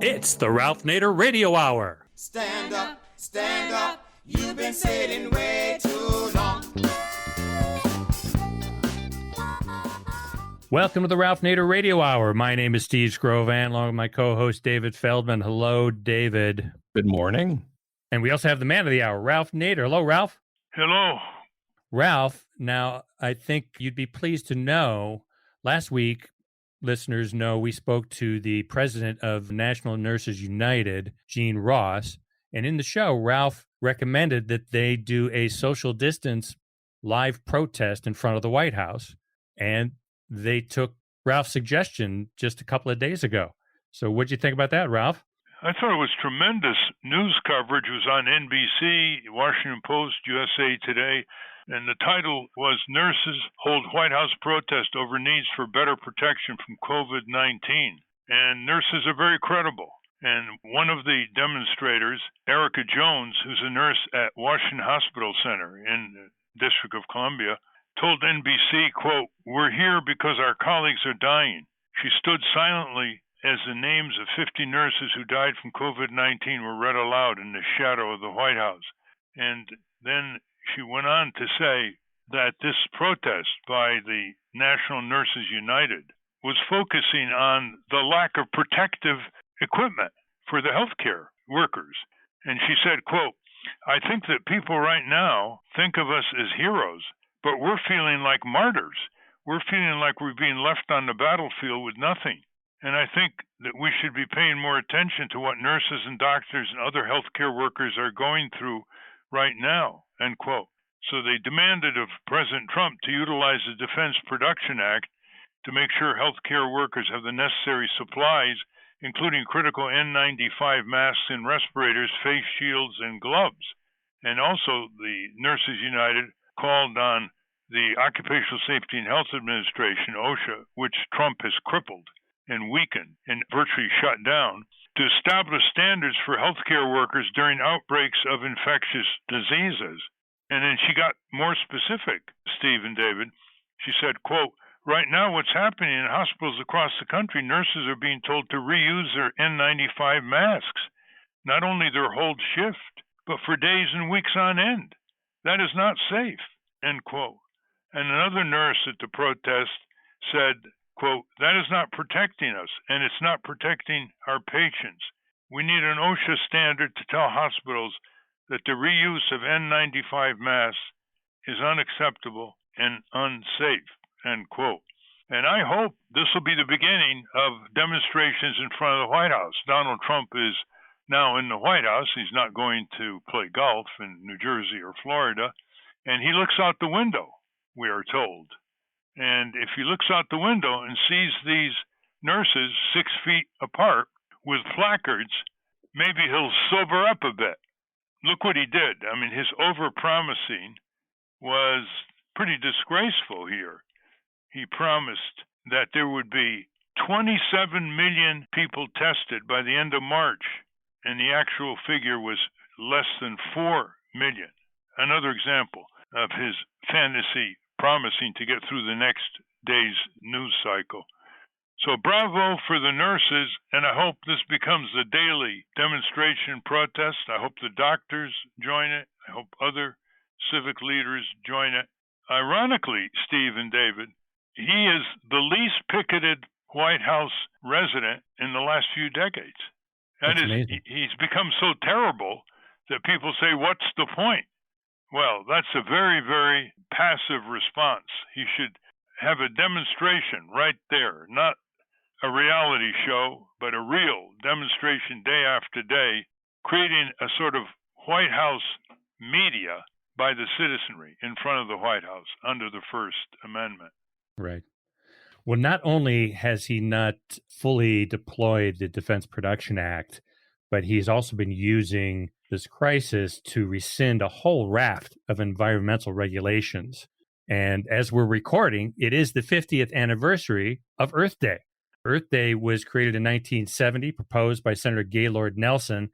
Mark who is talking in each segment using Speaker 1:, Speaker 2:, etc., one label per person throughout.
Speaker 1: It's the Ralph Nader Radio Hour.
Speaker 2: Stand up, you've been sitting way too long.
Speaker 1: Welcome to the Ralph Nader Radio Hour. My name is Steve Scrovan, along with my co-host David Feldman. Hello, David.
Speaker 3: Good morning.
Speaker 1: And we also have the man of the hour, Ralph Nader. Hello, Ralph.
Speaker 4: Hello.
Speaker 1: Ralph, now I think you'd be pleased to know, last week, listeners know we spoke to the president of National Nurses United, Gene Ross, and in the show, Ralph recommended that they do a social distance live protest in front of the White House, and they took Ralph's suggestion just a couple of days ago. So what'd you think about that, Ralph?
Speaker 4: I thought it was tremendous news coverage. It was on NBC, Washington Post, USA Today, and the title was Nurses Hold White House Protest Over Needs for Better Protection from COVID-19. And nurses are very credible. And one of the demonstrators, Erica Jones, who's a nurse at Washington Hospital Center in the District of Columbia, told NBC, quote, "We're here because our colleagues are dying." She stood silently as the names of 50 nurses who died from COVID-19 were read aloud in the shadow of the White House. And then she went on to say that this protest by the National Nurses United was focusing on the lack of protective equipment for the healthcare workers. And she said, quote, "I think that people right now think of us as heroes, but we're feeling like martyrs. We're feeling like we're being left on the battlefield with nothing. And I think that we should be paying more attention to what nurses and doctors and other healthcare workers are going through right now," end quote. So they demanded of President Trump to utilize the Defense Production Act to make sure healthcare workers have the necessary supplies, including critical N95 masks and respirators, face shields, and gloves. And also the Nurses United called on the Occupational Safety and Health Administration, OSHA, which Trump has crippled and weakened and virtually shut down, to establish standards for healthcare workers during outbreaks of infectious diseases. And then she got more specific, Steve and David. She said, quote, "Right now what's happening in hospitals across the country, nurses are being told to reuse their N95 masks, not only their whole shift, but for days and weeks on end. That is not safe," end quote. And another nurse at the protest said, quote, "That is not protecting us, and it's not protecting our patients. We need an OSHA standard to tell hospitals that the reuse of N95 masks is unacceptable and unsafe," end quote. And I hope this will be the beginning of demonstrations in front of the White House. Donald Trump is now in the White House. He's not going to play golf in New Jersey or Florida. And he looks out the window, we are told. And if he looks out the window and sees these nurses 6 feet apart with placards, maybe he'll sober up a bit. Look what he did. I mean, his overpromising was pretty disgraceful here. He promised that there would be 27 million people tested by the end of March, and the actual figure was less than 4 million. Another example of his fantasy promising to get through the next day's news cycle. So bravo for the nurses, and I hope this becomes a daily demonstration protest. I hope the doctors join it. I hope other civic leaders join it. Ironically, Steve and David, he is the least picketed White House resident in the last few decades.
Speaker 1: That's amazing.
Speaker 4: He's become so terrible that people say, what's the point? Well, that's a very, very passive response. He should have a demonstration right there, not a reality show, but a real demonstration day after day, creating a sort of White House media by the citizenry in front of the White House under the First Amendment.
Speaker 1: Right. Well, not only has he not fully deployed the Defense Production Act, but he's also been using this crisis to rescind a whole raft of environmental regulations. And as we're recording, it is the 50th anniversary of Earth Day. Earth Day was created in 1970, proposed by Senator Gaylord Nelson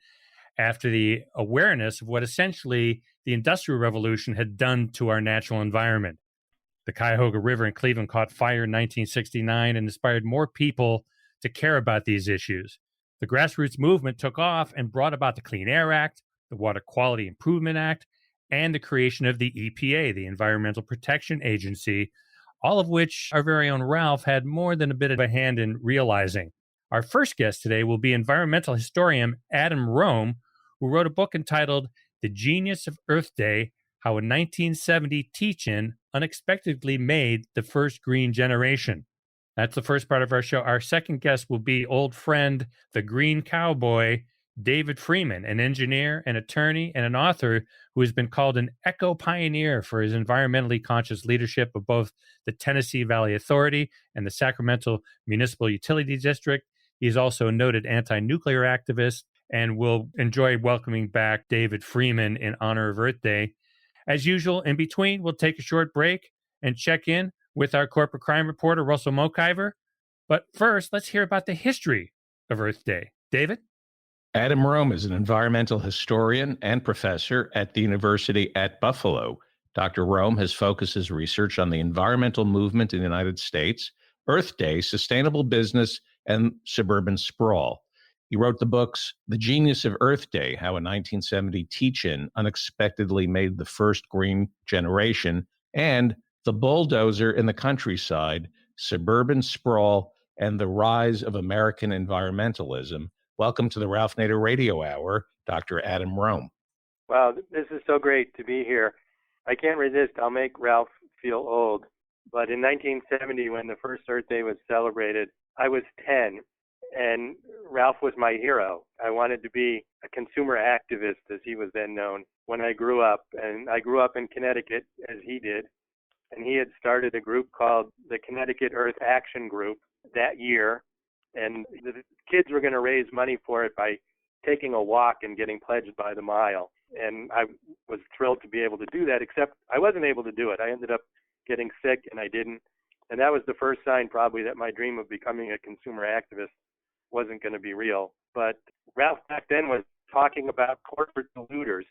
Speaker 1: after the awareness of what essentially the Industrial Revolution had done to our natural environment. The Cuyahoga River in Cleveland caught fire in 1969 and inspired more people to care about these issues. The grassroots movement took off and brought about the Clean Air Act, the Water Quality Improvement Act, and the creation of the EPA, the Environmental Protection Agency, all of which our very own Ralph had more than a bit of a hand in realizing. Our first guest today will be environmental historian Adam Rome, who wrote a book entitled The Genius of Earth Day, How a 1970 Teach-In Unexpectedly Made the First Green Generation. That's the first part of our show. Our second guest will be old friend, the Green Cowboy, David Freeman, an engineer, an attorney, and an author who has been called an eco-pioneer for his environmentally conscious leadership of both the Tennessee Valley Authority and the Sacramento Municipal Utility District. He is also a noted anti-nuclear activist, and we'll enjoy welcoming back David Freeman in honor of Earth Day. As usual, in between, we'll take a short break and check in with our corporate crime reporter, Russell Mokhiver. But first, let's hear about the history of Earth Day. David?
Speaker 3: Adam Rome is an environmental historian and professor at the University at Buffalo. Dr. Rome has focused his research on the environmental movement in the United States, Earth Day, sustainable business, and suburban sprawl. He wrote the books The Genius of Earth Day, How a 1970 Teach-In Unexpectedly Made the First Green Generation, and The Bulldozer in the Countryside, Suburban Sprawl, and the Rise of American Environmentalism. Welcome to the Ralph Nader Radio Hour, Dr. Adam Rome.
Speaker 5: Wow, this is so great to be here. I can't resist. I'll make Ralph feel old. But in 1970, when the first Earth Day was celebrated, I was 10, and Ralph was my hero. I wanted to be a consumer activist, as he was then known, when I grew up. And I grew up in Connecticut, as he did. And he had started a group called the Connecticut Earth Action Group that year. And the kids were going to raise money for it by taking a walk and getting pledged by the mile. And I was thrilled to be able to do that, except I wasn't able to do it. I ended up getting sick, and I didn't. And that was the first sign probably that my dream of becoming a consumer activist wasn't going to be real. But Ralph back then was talking about corporate polluters.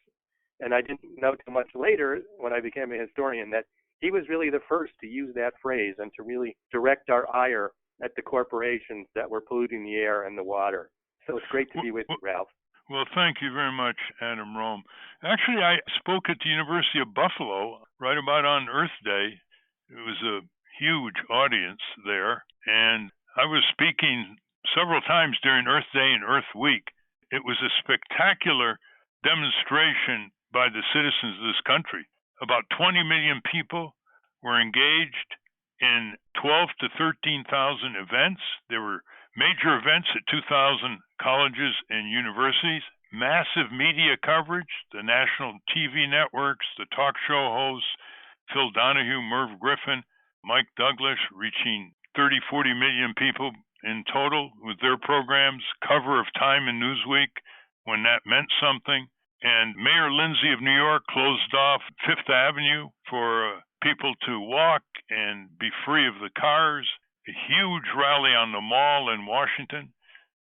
Speaker 5: And I didn't know too much later when I became a historian that he was really the first to use that phrase and to really direct our ire at the corporations that were polluting the air and the water. So it's great to be with you, Ralph.
Speaker 4: Well, thank you very much, Adam Rome. Actually, I spoke at the University of Buffalo right about on Earth Day. It was a huge audience there, and I was speaking several times during Earth Day and Earth Week. It was a spectacular demonstration by the citizens of this country. About 20 million people were engaged in 12 to 13,000 events. There were major events at 2,000 colleges and universities, massive media coverage, the national TV networks, the talk show hosts, Phil Donahue, Merv Griffin, Mike Douglas, reaching 30, 40 million people in total with their programs, cover of Time and Newsweek when that meant something. And Mayor Lindsay of New York closed off Fifth Avenue for people to walk and be free of the cars. A huge rally on the Mall in Washington.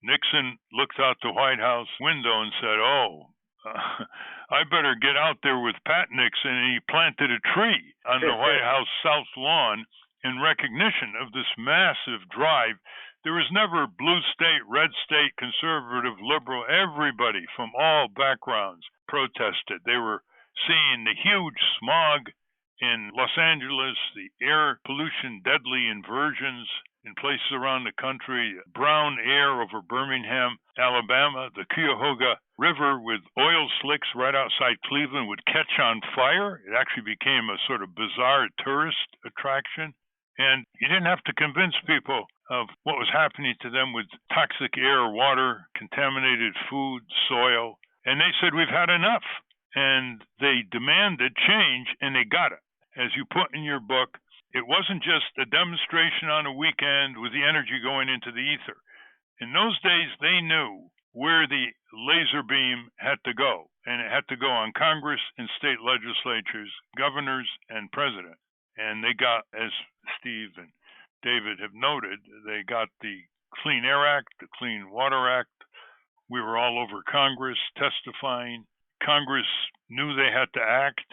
Speaker 4: Nixon looked out the White House window and said, I better get out there with Pat Nixon. And he planted a tree on the White House South Lawn in recognition of this massive drive. There was never blue state, red state, conservative, liberal. Everybody from all backgrounds protested. They were seeing the huge smog in Los Angeles, the air pollution, deadly inversions in places around the country, brown air over Birmingham, Alabama, the Cuyahoga River with oil slicks right outside Cleveland would catch on fire. It actually became a sort of bizarre tourist attraction. And you didn't have to convince people of what was happening to them with toxic air, water, contaminated food, soil. And they said, we've had enough. And they demanded change, and they got it. As you put in your book, it wasn't just a demonstration on a weekend with the energy going into the ether. In those days, they knew where the laser beam had to go, and it had to go on Congress and state legislatures, governors, and president. And they got, as Steve and David have noted, they got the Clean Air Act, the Clean Water Act. We were all over Congress testifying. Congress knew they had to act.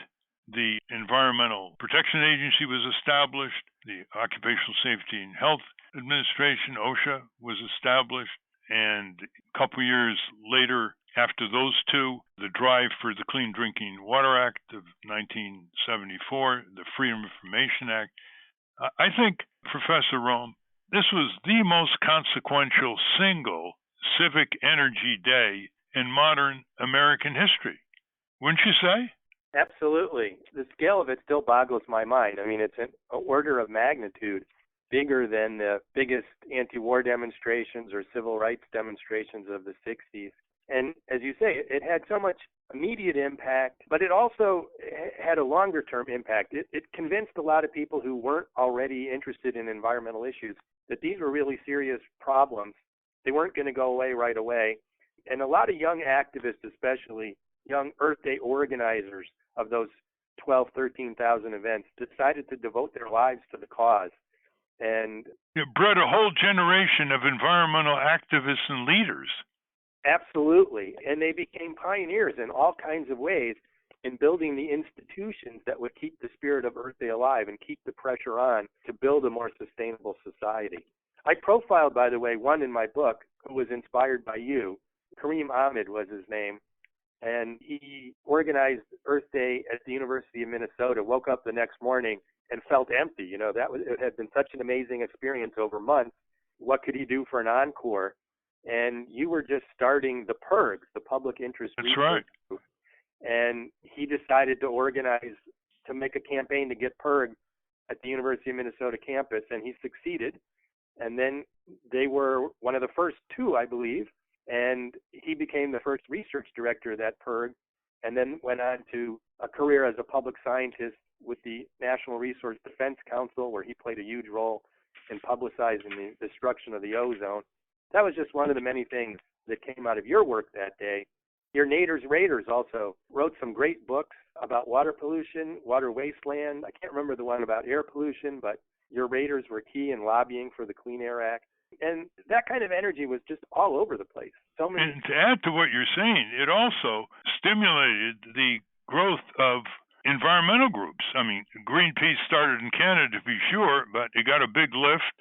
Speaker 4: The Environmental Protection Agency was established. The Occupational Safety and Health Administration, OSHA, was established. And a couple years later, after those two, the drive for the Clean Drinking Water Act of 1974, the Freedom of Information Act. I think, Professor Rome, this was the most consequential single civic energy day in modern American history. Wouldn't you say?
Speaker 5: Absolutely. The scale of it still boggles my mind. I mean, it's an order of magnitude bigger than the biggest anti-war demonstrations or civil rights demonstrations of the 60s. And as you say, it had so much immediate impact, but it also had a longer-term impact. It convinced a lot of people who weren't already interested in environmental issues that these were really serious problems. They weren't going to go away right away. And a lot of young activists, especially young Earth Day organizers of those 12, 13,000 events, decided to devote their lives to the cause. And
Speaker 4: it bred a whole generation of environmental activists and leaders.
Speaker 5: Absolutely. And they became pioneers in all kinds of ways in building the institutions that would keep the spirit of Earth Day alive and keep the pressure on to build a more sustainable society. I profiled, by the way, one in my book who was inspired by you. Kareem Ahmed was his name. And he organized Earth Day at the University of Minnesota, woke up the next morning and felt empty. You know, it had been such an amazing experience over months. What could he do for an encore? And you were just starting the PIRG, the Public Interest Research Group. And he decided to organize, to make a campaign to get PIRG at the University of Minnesota campus, and he succeeded. And then they were one of the first two, I believe, and he became the first research director of that PIRG, and then went on to a career as a public scientist with the National Resource Defense Council, where he played a huge role in publicizing the destruction of the ozone. That was just one of the many things that came out of your work that day. Your Naders Raiders also wrote some great books about water pollution, water wasteland. I can't remember the one about air pollution, but your Raiders were key in lobbying for the Clean Air Act. And that kind of energy was just all over the place. So many.
Speaker 4: And to add to what you're saying, it also stimulated the growth of environmental groups. I mean, Greenpeace started in Canada, to be sure, but it got a big lift.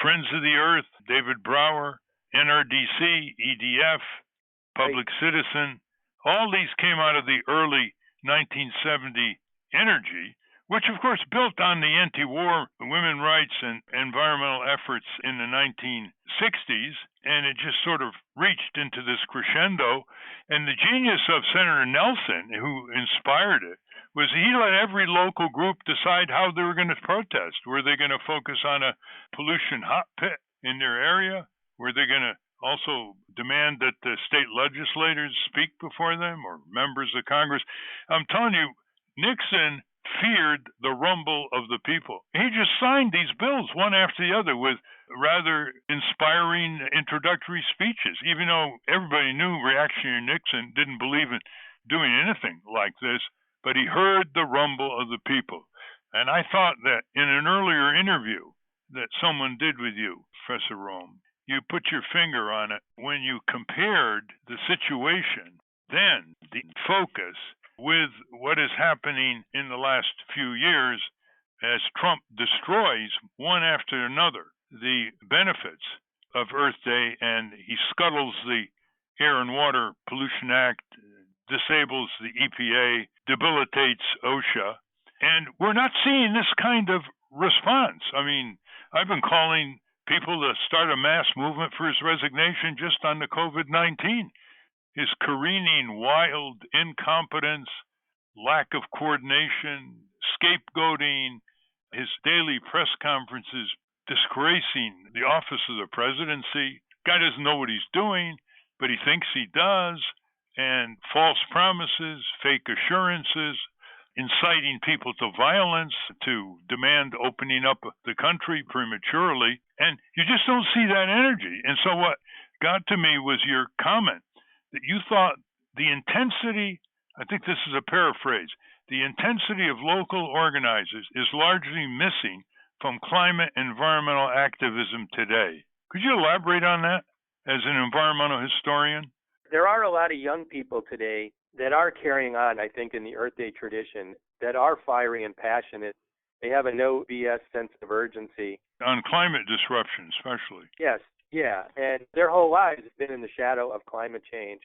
Speaker 4: Friends of the Earth, David Brower, NRDC, EDF, Public Citizen, all these came out of the early 1970 energy, which of course built on the anti-war women rights and environmental efforts in the 1960s, and it just sort of reached into this crescendo. And the genius of Senator Nelson, who inspired it, was he let every local group decide how they were going to protest. Were they going to focus on a pollution hot pit in their area? Were they going to also demand that the state legislators speak before them, or members of Congress? I'm telling you, Nixon feared the rumble of the people. He just signed these bills one after the other with rather inspiring introductory speeches, even though everybody knew reactionary Nixon didn't believe in doing anything like this, but he heard the rumble of the people. And I thought that in an earlier interview that someone did with you, Professor Rome, you put your finger on it when you compared the situation, then the focus, with what is happening in the last few years as Trump destroys one after another the benefits of Earth Day, and he scuttles the Air and Water Pollution Act, disables the EPA, debilitates OSHA, and we're not seeing this kind of response. I mean, I've been calling people to start a mass movement for his resignation just on the COVID-19. His careening, wild incompetence, lack of coordination, scapegoating, his daily press conferences disgracing the office of the presidency. Guy doesn't know what he's doing, but he thinks he does, and false promises, fake assurances, inciting people to violence, to demand opening up the country prematurely, and you just don't see that energy. And so what got to me was your comment that you thought the intensity, I think this is a paraphrase, the intensity of local organizers is largely missing from climate environmental activism today. Could you elaborate on that as an environmental historian?
Speaker 5: There are a lot of young people today that are carrying on, I think, in the Earth Day tradition, that are fiery and passionate. They have a no BS sense of urgency.
Speaker 4: On climate disruption, especially.
Speaker 5: Yes. Yeah, and their whole lives have been in the shadow of climate change.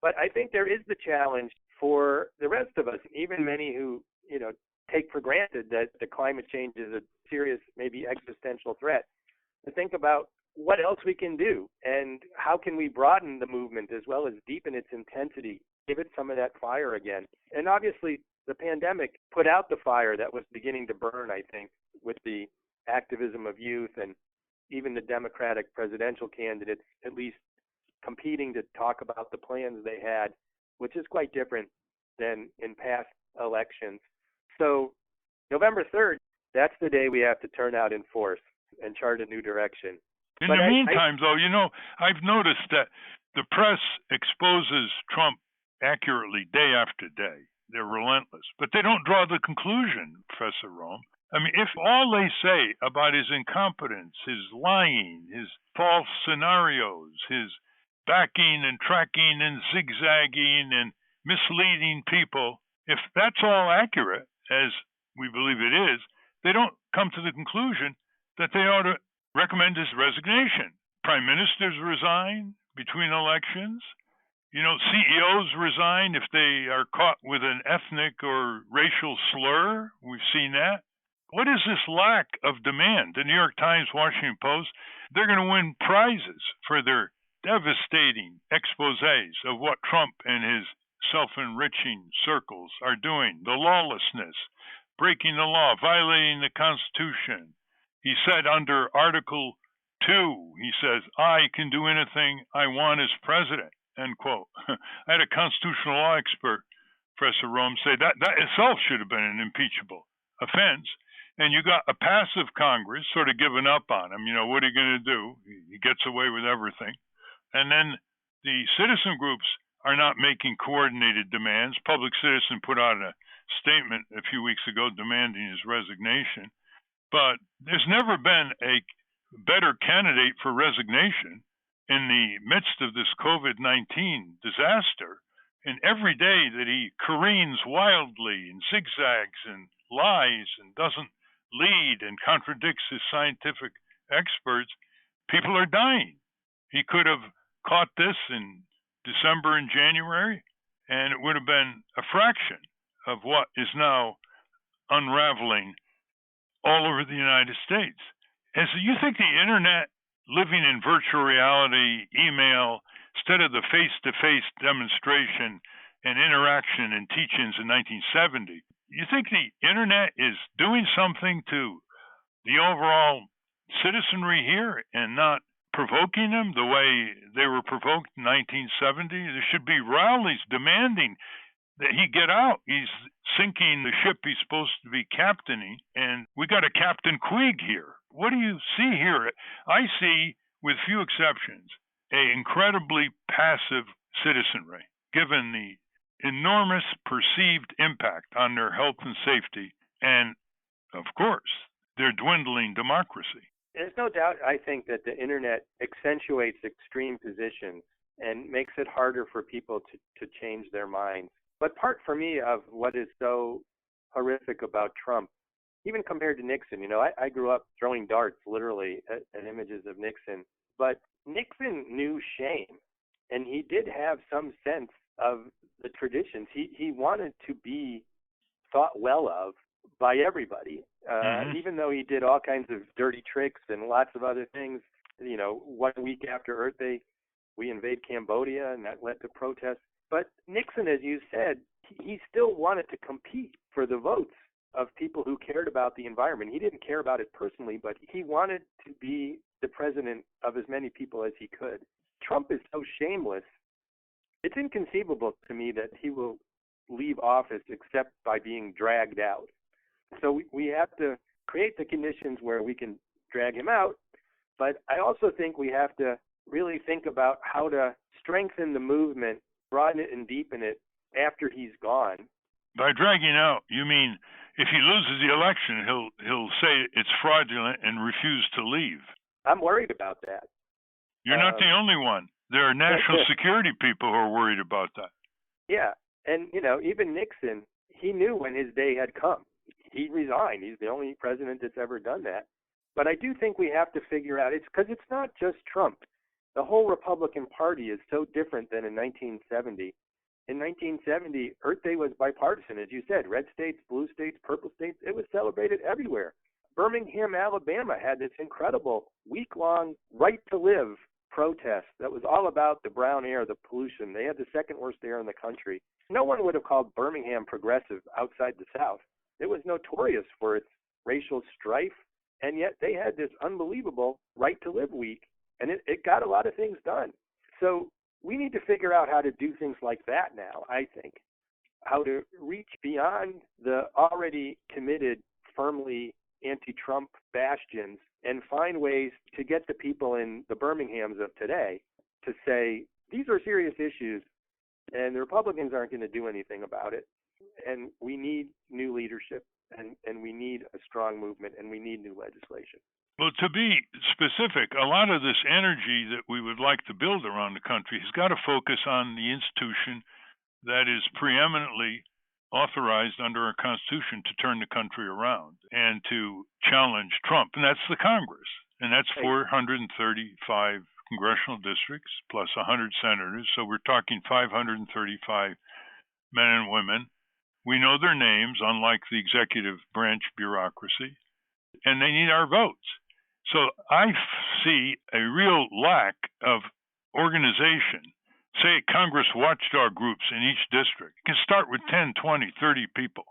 Speaker 5: But I think there is the challenge for the rest of us, even many who, take for granted that the climate change is a serious, maybe existential threat, to think about what else we can do and how can we broaden the movement as well as deepen its intensity, give it some of that fire again. And obviously, the pandemic put out the fire that was beginning to burn, I think, with the activism of youth and even the Democratic presidential candidates at least competing to talk about the plans they had, which is quite different than in past elections. So November 3rd, that's the day we have to turn out in force and chart a new direction.
Speaker 4: In the meantime, though, I've noticed that the press exposes Trump accurately day after day. They're relentless, but they don't draw the conclusion, Professor Rome. I mean, if all they say about his incompetence, his lying, his false scenarios, his backing and tracking and zigzagging and misleading people, if that's all accurate, as we believe it is, they don't come to the conclusion that they ought to recommend his resignation. Prime ministers resign between elections. CEOs resign if they are caught with an ethnic or racial slur. We've seen that. What is this lack of demand? The New York Times, Washington Post, they're going to win prizes for their devastating exposés of what Trump and his self-enriching circles are doing. The lawlessness, breaking the law, violating the Constitution. He said under Article 2, he says, I can do anything I want as president, end quote. I had a constitutional law expert, Professor Rome, say that itself should have been an impeachable offense. And you got a passive Congress sort of giving up on him. What are you going to do? He gets away with everything. And then the citizen groups are not making coordinated demands. Public Citizen put out a statement a few weeks ago demanding his resignation. But there's never been a better candidate for resignation in the midst of this COVID-19 disaster. And every day that he careens wildly and zigzags and lies and doesn't lead and contradicts his scientific experts, people are dying. He could have caught this in December and January, and it would have been a fraction of what is now unraveling all over the United States. And so you think the internet, living in virtual reality, email, instead of the face-to-face demonstration and interaction and teach-ins in 1970, you think the internet is doing something to the overall citizenry here and not provoking them the way they were provoked in 1970? There should be rallies demanding that he get out. He's sinking the ship he's supposed to be captaining, and we got a Captain Queeg here. What do you see here? I see, with few exceptions, an incredibly passive citizenry, given the enormous perceived impact on their health and safety, and, of course, their dwindling democracy.
Speaker 5: There's no doubt, I think, that the internet accentuates extreme positions and makes it harder for people to change their minds. But part, for me, of what is so horrific about Trump, even compared to Nixon, I grew up throwing darts, literally, at images of Nixon. But Nixon knew shame, and he did have some sense of the traditions. He wanted to be thought well of by everybody, even though he did all kinds of dirty tricks and lots of other things. 1 week after Earth Day, we invade Cambodia, and that led to protests. But Nixon, as you said, he still wanted to compete for the votes of people who cared about the environment. He didn't care about it personally, but he wanted to be the president of as many people as he could. Trump is so shameless. It's inconceivable to me that he will leave office except by being dragged out. So we have to create the conditions where we can drag him out, but I also think we have to really think about how to strengthen the movement, broaden it and deepen it after he's gone.
Speaker 4: By dragging out, you mean if he loses the election, he'll say it's fraudulent and refuse to leave.
Speaker 5: I'm worried about that.
Speaker 4: You're not the only one. There are national security people who are worried about that.
Speaker 5: Yeah, and even Nixon, he knew when his day had come. He resigned. He's the only president that's ever done that. But I do think we have to figure out, it's because it's not just Trump. The whole Republican Party is so different than in 1970. In 1970, Earth Day was bipartisan, as you said, red states, blue states, purple states. It was celebrated everywhere. Birmingham, Alabama had this incredible week-long right to live protest that was all about the brown air, the pollution. They had the second worst air in the country. No one would have called Birmingham progressive outside the South. It was notorious for its racial strife, and yet they had this unbelievable right to live week, and it got a lot of things done. So we need to figure out how to do things like that now, I think. How to reach beyond the already committed, firmly anti-Trump bastions and find ways to get the people in the Birminghams of today to say, these are serious issues, and the Republicans aren't going to do anything about it. And we need new leadership, and we need a strong movement, and we need new legislation.
Speaker 4: Well, to be specific, a lot of this energy that we would like to build around the country has got to focus on the institution that is preeminently authorized under our Constitution to turn the country around and to challenge Trump, and that's the Congress. And that's 435 congressional districts plus 100 senators, so we're talking 535 men and women. We know their names, unlike the executive branch bureaucracy, and they need our votes. So I see a real lack of organization, say Congress watchdog groups in each district. You can start with 10, 20, 30 people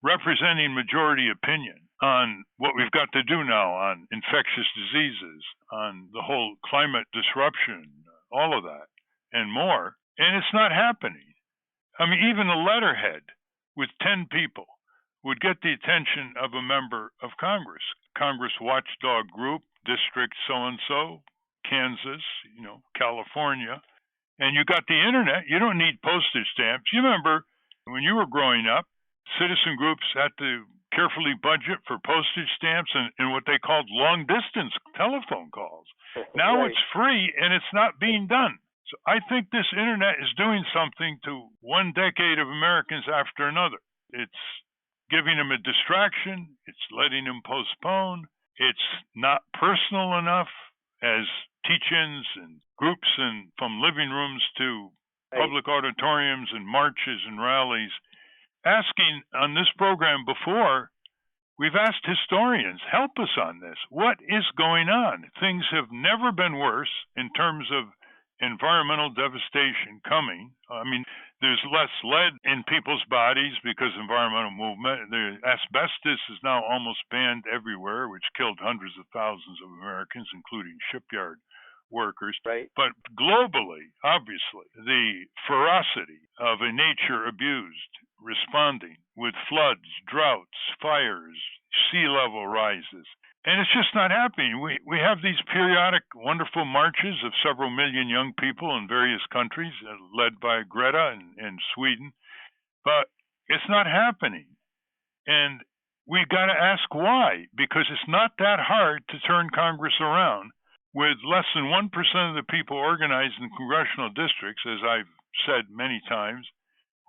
Speaker 4: representing majority opinion on what we've got to do now on infectious diseases, on the whole climate disruption, all of that and more. And it's not happening. I mean, even a letterhead with 10 people would get the attention of a member of Congress. Congress watchdog group, district so-and-so, Kansas, California. And you got the internet. You don't need postage stamps. You remember when you were growing up, citizen groups had to carefully budget for postage stamps and what they called long-distance telephone calls. Now It's free, and it's not being done. So I think this internet is doing something to one decade of Americans after another. It's giving them a distraction. It's letting them postpone. It's not personal enough as teach-ins and groups and from living rooms to public auditoriums and marches and rallies. Asking on this program before, we've asked historians, help us on this. What is going on? Things have never been worse in terms of environmental devastation coming. I mean, there's less lead in people's bodies because of environmental movement. The asbestos is now almost banned everywhere, which killed hundreds of thousands of Americans, including shipyard workers. But globally, obviously, the ferocity of a nature abused, responding with floods, droughts, fires, sea level rises. And it's just not happening. We have these periodic wonderful marches of several million young people in various countries, led by Greta in Sweden, but it's not happening. And we got to ask why, because it's not that hard to turn Congress around with less than 1% of the people organized in congressional districts, as I've said many times,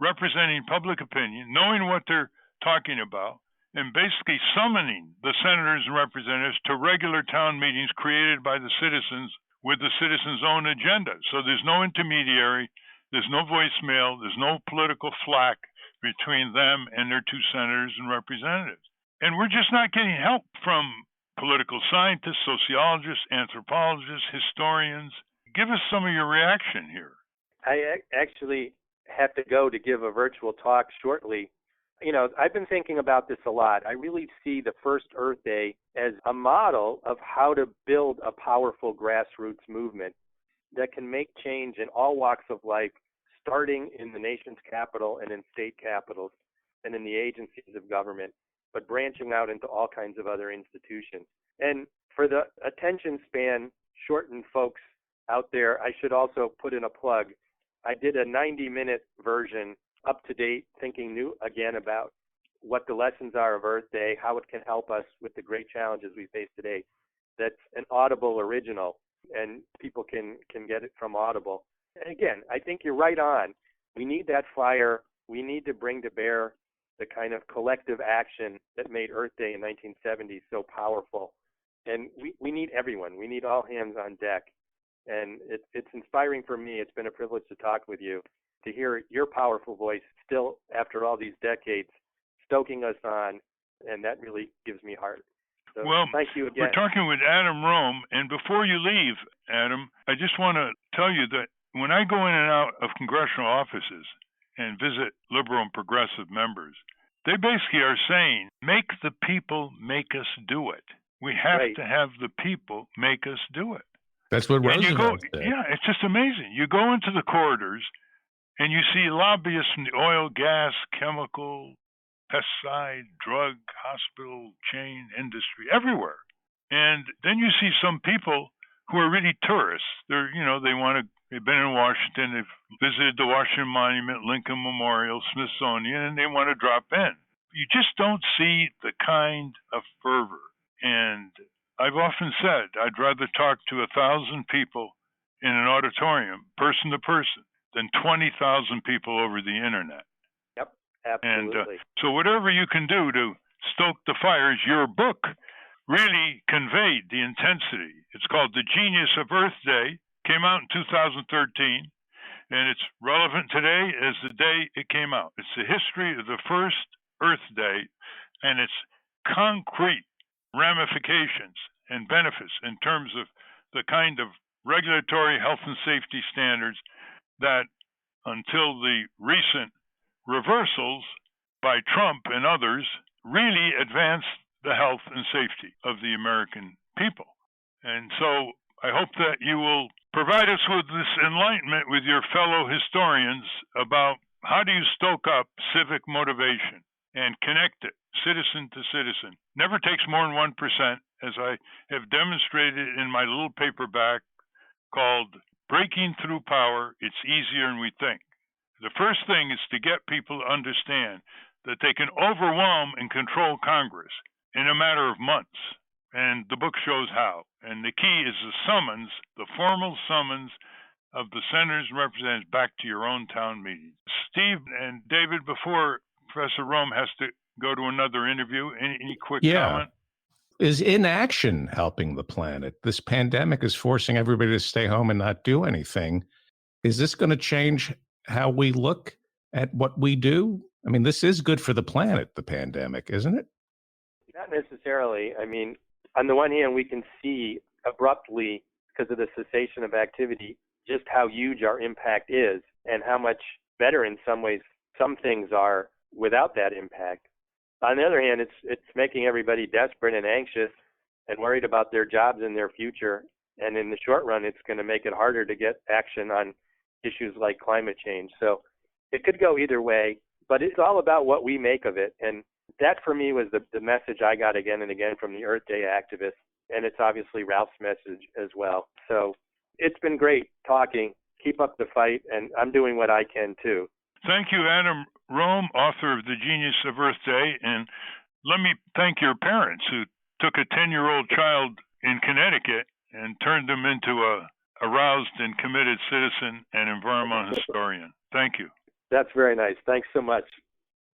Speaker 4: representing public opinion, knowing what they're talking about, and basically summoning the senators and representatives to regular town meetings created by the citizens with the citizens' own agenda. So there's no intermediary, there's no voicemail, there's no political flack between them and their two senators and representatives. And we're just not getting help from political scientists, sociologists, anthropologists, historians. Give us some of your reaction here.
Speaker 5: I actually have to go to give a virtual talk shortly. I've been thinking about this a lot. I really see the first Earth Day as a model of how to build a powerful grassroots movement that can make change in all walks of life, starting in the nation's capital and in state capitals and in the agencies of government, but branching out into all kinds of other institutions. And for the attention span shortened folks out there, I should also put in a plug. I did a 90-minute version, up to date, thinking new again about what the lessons are of Earth Day, how it can help us with the great challenges we face today. That's an Audible original, and people can get it from Audible. And again, I think you're right on. We need that fire. We need to bring to bear the kind of collective action that made Earth Day in 1970 so powerful. And we need everyone. We need all hands on deck. And it's inspiring for me. It's been a privilege to talk with you, to hear your powerful voice still after all these decades, stoking us on, and that really gives me heart. So
Speaker 4: well,
Speaker 5: thank you again.
Speaker 4: We're talking with Adam Rome, and before you leave, Adam, I just want to tell you that when I go in and out of congressional offices and visit liberal and progressive members, they basically are saying, make the people make us do it. We have to have the people make us do it.
Speaker 3: That's what Roosevelt said.
Speaker 4: Yeah, it's just amazing. You go into the corridors and you see lobbyists from the oil, gas, chemical, pesticide, drug, hospital, chain, industry, everywhere. And then you see some people who are really tourists. They've been in Washington, they've visited the Washington Monument, Lincoln Memorial, Smithsonian, and they want to drop in. You just don't see the kind of fervor. And I've often said I'd rather talk to 1,000 people in an auditorium, person to person, than 20,000 people over the internet.
Speaker 5: Yep, absolutely.
Speaker 4: And so whatever you can do to stoke the fires, your book really conveyed the intensity. It's called The Genius of Earth Day, came out in 2013, and it's relevant today as the day it came out. It's the history of the first Earth Day, and its concrete ramifications and benefits in terms of the kind of regulatory health and safety standards that, until the recent reversals by Trump and others, really advanced the health and safety of the American people. And so I hope that you will provide us with this enlightenment with your fellow historians about how do you stoke up civic motivation and connect it citizen to citizen. Never takes more than 1%, as I have demonstrated in my little paperback called Breaking Through Power, It's Easier Than We Think. The first thing is to get people to understand that they can overwhelm and control Congress in a matter of months. And the book shows how. And the key is the summons, the formal summons of the senators and representatives back to your own town meetings. Steve and David, before Professor Rome has to go to another interview, any quick comment?
Speaker 3: Is inaction helping the planet? This pandemic is forcing everybody to stay home and not do anything. Is this going to change how we look at what we do? I mean, this is good for the planet, the pandemic, isn't it?
Speaker 5: Not necessarily. I mean, on the one hand, we can see abruptly, because of the cessation of activity, just how huge our impact is and how much better in some ways some things are without that impact. On the other hand, it's making everybody desperate and anxious and worried about their jobs and their future. And in the short run, it's going to make it harder to get action on issues like climate change. So it could go either way, but it's all about what we make of it. And that, for me, was the message I got again and again from the Earth Day activists. And it's obviously Ralph's message as well. So it's been great talking. Keep up the fight, and I'm doing what I can, too.
Speaker 4: Thank you, Adam Rome, author of The Genius of Earth Day. And let me thank your parents who took a 10-year-old child in Connecticut and turned them into a aroused and committed citizen and environmental historian. Thank you.
Speaker 5: That's very nice. Thanks so much.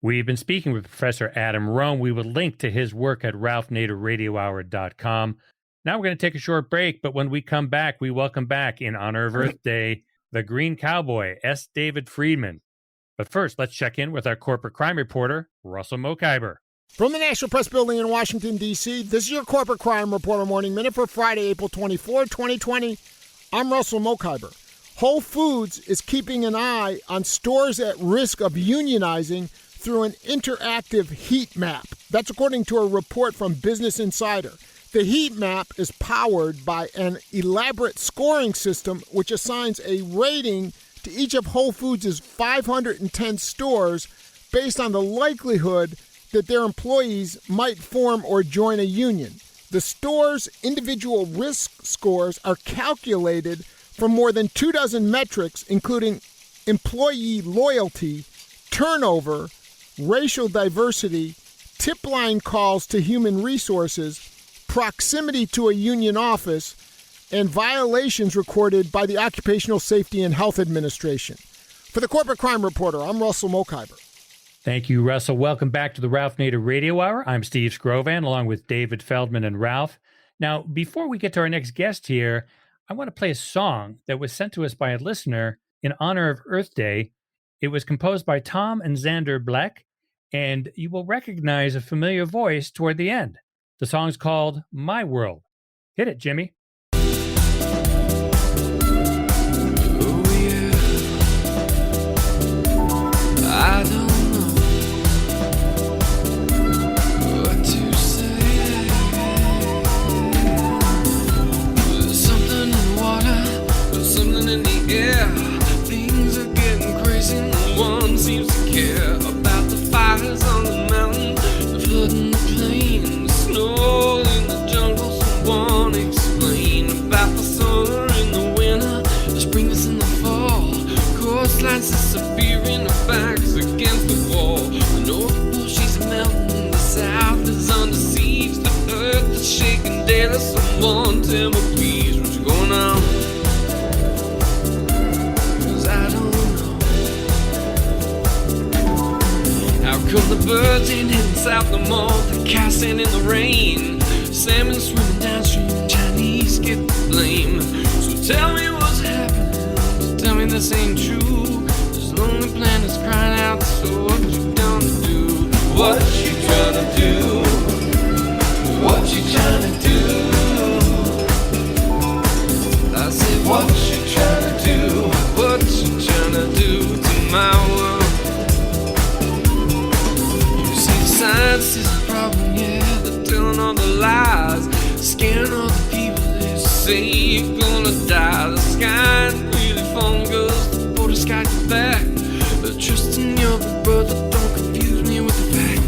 Speaker 1: We've been speaking with Professor Adam Rome. We will link to his work at ralphnaderradiohour.com. Now we're going to take a short break, but when we come back, we welcome back, in honor of Earth Day, the Green Cowboy, S. David Freeman. But first, let's check in with our corporate crime reporter, Russell Mokhiber.
Speaker 6: From the National Press Building in Washington, D.C., this is your Corporate Crime Reporter Morning Minute for Friday, April 24, 2020. I'm Russell Mokhiber. Whole Foods is keeping an eye on stores at risk of unionizing through an interactive heat map. That's according to a report from Business Insider. The heat map is powered by an elaborate scoring system which assigns a rating to each of Whole Foods' 510 stores based on the likelihood that their employees might form or join a union. The store's individual risk scores are calculated from more than 24 metrics, including employee loyalty, turnover, racial diversity, tip line calls to human resources, proximity to a union office, and violations recorded by the Occupational Safety and Health Administration. For the Corporate Crime Reporter, I'm Russell Mokhiber.
Speaker 1: Thank you, Russell. Welcome back to the Ralph Nader Radio Hour. I'm Steve Scrovan, along with David Feldman and Ralph. Now, before we get to our next guest here, I want to play a song that was sent to us by a listener in honor of Earth Day. It was composed by Tom and Xander Black, and you will recognize a familiar voice toward the end. The song's called My World. Hit it, Jimmy.
Speaker 7: I don't know what to say. There's something in the water, there's something in the air. Things are getting crazy, no one seems to care about the fires on the mountain, the flood in the plain, the snow in the jungle. Someone explain about the summer in the winter, the spring is in the fall. Coastlines disappearing, our backs against the wall. The North Pole she's melting, the South is under siege. The earth is shaking daily. Someone tell me please what's going on, 'cause I don't know. How come the birds ain't heading south no more? The cows ain't in the rain, salmon swimming downstream, Chinese get the blame. So tell me what's happening, tell me this ain't true. This lonely planet's crying out, so what you gonna do? What you trying to do? What you trying to do? I said, what you trying to do? What you trying to do to my world? You see, science is a problem, yeah. They're telling all the lies, scaring all the people. They say you're gonna die. The sky ain't really falling, 'cause the border sky your back. But trust in your brother, don't confuse me with the fact.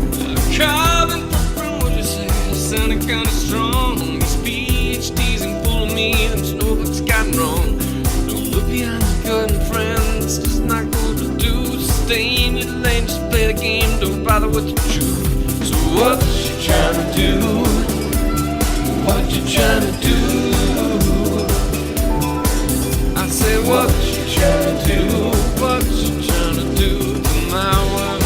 Speaker 7: Carbon footprint, what you say? Sounding kinda strong. These PhDs ain't full of me, them snowflakes got wrong. Don't look behind the curtain, friends. It's not good to do. Stay in your lane, just play the game. Don't bother with the truth. So what you trying to do? What you trying to do? I say, what you trying to do? What you trying to do to my world?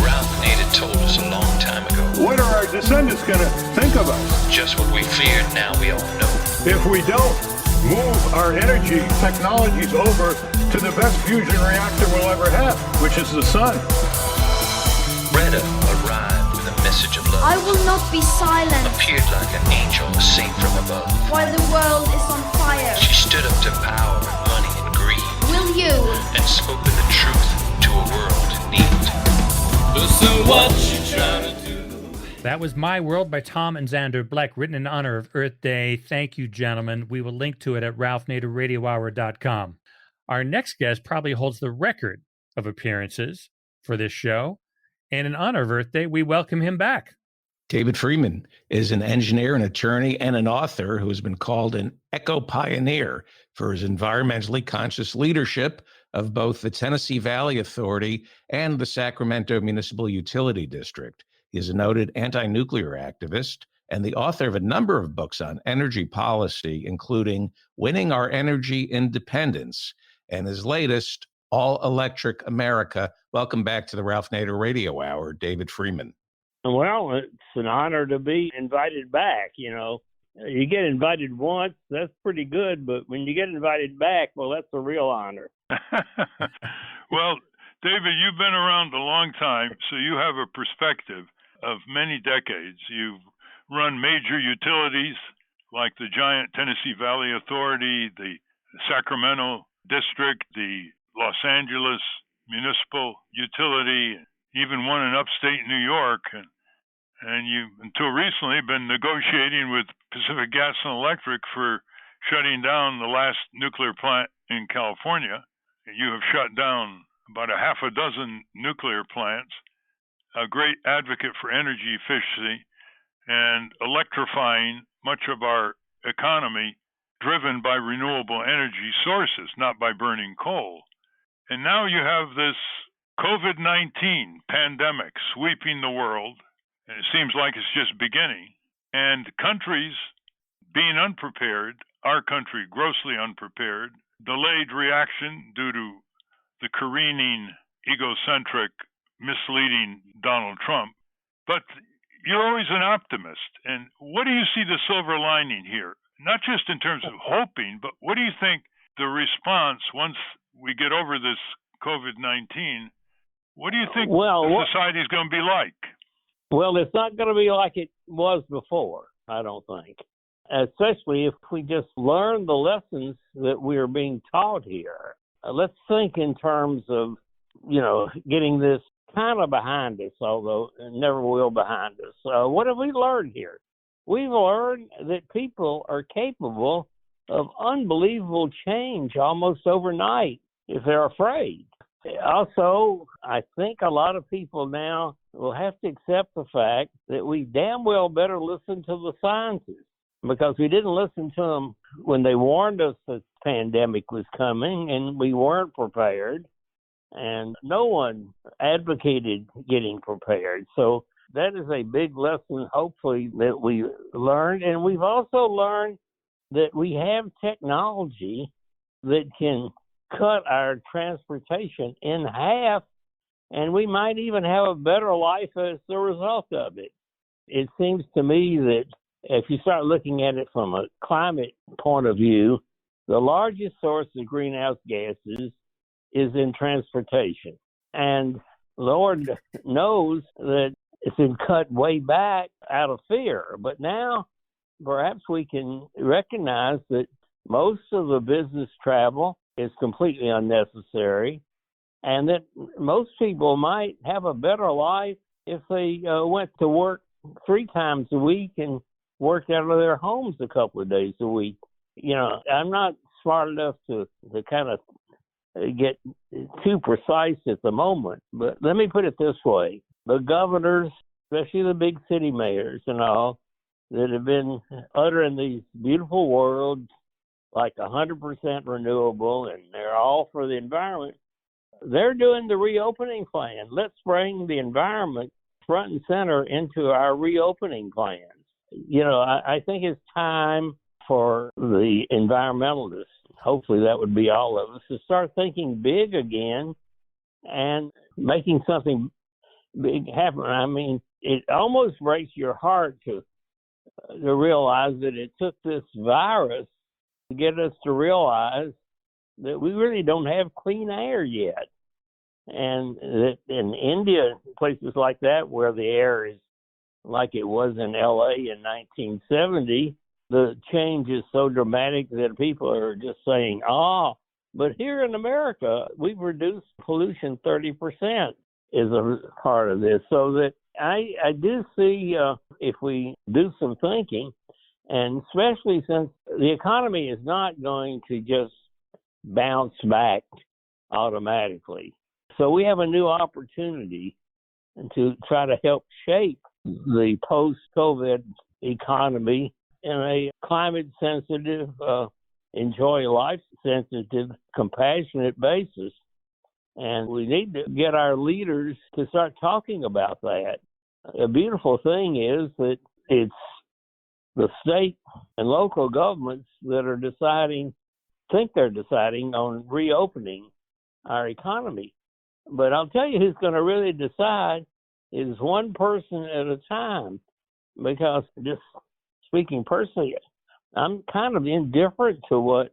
Speaker 3: Ralph Nader told us a long time ago.
Speaker 8: What are our descendants going to think of us?
Speaker 3: Just what we feared, now we all know.
Speaker 8: If we don't move our energy technologies over to the best fusion reactor we'll ever have, which is the sun.
Speaker 3: Retta arrived with a message of love.
Speaker 9: I will not be silent
Speaker 3: Appeared like an angel, a saint from above.
Speaker 9: while the world is on fire.
Speaker 3: She stood up to power, money, and greed,
Speaker 9: Will you?
Speaker 3: and spoken the truth to a world in need.
Speaker 7: So what you trying to do?
Speaker 1: That was My World by Tom and Xander Black, written in honor of Earth Day. Thank you, gentlemen. We will link to it at ralphnaderradiohour.com. Our next guest probably holds the record of appearances for this show. And in honor of Earth Day, we welcome him back.
Speaker 3: David Freeman is an engineer, an attorney, and an author who has been called an eco-pioneer for his environmentally conscious leadership of both the Tennessee Valley Authority and the Sacramento Municipal Utility District. He is a noted anti-nuclear activist and the author of a number of books on energy policy, including Winning Our Energy Independence and his latest, All Electric America. Welcome back to the Ralph Nader Radio Hour, David Freeman.
Speaker 10: Well, it's an honor to be invited back. You know, you get invited once, that's pretty good, but when you get invited back, well, that's a real honor.
Speaker 4: Well, David, you've been around a long time, so you have a perspective of many decades. You've run major utilities like the giant Tennessee Valley Authority, the Sacramento District, the Los Angeles Municipal Utility, even one in upstate New York. And you've, until recently, been negotiating with Pacific Gas and Electric for shutting down the last nuclear plant in California. You have shut down about a half a dozen nuclear plants, a great advocate for energy efficiency, and electrifying much of our economy driven by renewable energy sources, not by burning coal. And now you have this COVID-19 pandemic sweeping the world, and it seems like it's just beginning. And countries being unprepared, our country grossly unprepared, delayed reaction due to the careening, egocentric, misleading Donald Trump. But you're always an optimist. And what do you see the silver lining here? Not just in terms of hoping, but what do you think the response once we get over this COVID-19? What do you think society is going to be like?
Speaker 10: Well, it's not going to be like it was before, I don't think. Especially if we just learn the lessons that we're being taught here. Let's think in terms of, getting this kind of behind us, although it never will behind us. What have we learned here? We've learned that people are capable of unbelievable change almost overnight if they're afraid. Also, I think a lot of people now will have to accept the fact that we damn well better listen to the scientists, because we didn't listen to them when they warned us that the pandemic was coming and we weren't prepared, and no one advocated getting prepared. So that is a big lesson, hopefully, that we learned. And we've also learned that we have technology that can cut our transportation in half, and we might even have a better life as a result of it. It seems to me that if you start looking at it from a climate point of view, the largest source of greenhouse gases is in transportation. And Lord knows that it's been cut way back out of fear. But now perhaps we can recognize that most of the business travel is completely unnecessary, and that most people might have a better life if they went to work 3 times a week and worked out of their homes a couple of days a week. I'm not smart enough to kind of get too precise at the moment, but let me put it this way. The governors, especially the big city mayors and all, that have been uttering these beautiful words like 100% renewable, and they're all for the environment, they're doing the reopening plan. Let's bring the environment front and center into our reopening plans. I think it's time for the environmentalists, hopefully that would be all of us, to start thinking big again and making something big happen. I mean, it almost breaks your heart to realize that it took this virus to get us to realize that we really don't have clean air yet. And that in India, places like that where the air is like it was in LA in 1970, the change is so dramatic that people are just saying, but here in America, we've reduced pollution 30% is a part of this. So that I do see if we do some thinking, and especially since the economy is not going to just bounce back automatically. So we have a new opportunity to try to help shape the post-COVID economy in a climate-sensitive, enjoy life-sensitive, compassionate basis. And we need to get our leaders to start talking about that. The beautiful thing is that it's the state and local governments that are think they're deciding on reopening our economy. But I'll tell you who's going to really decide is one person at a time, because just speaking personally, I'm kind of indifferent to what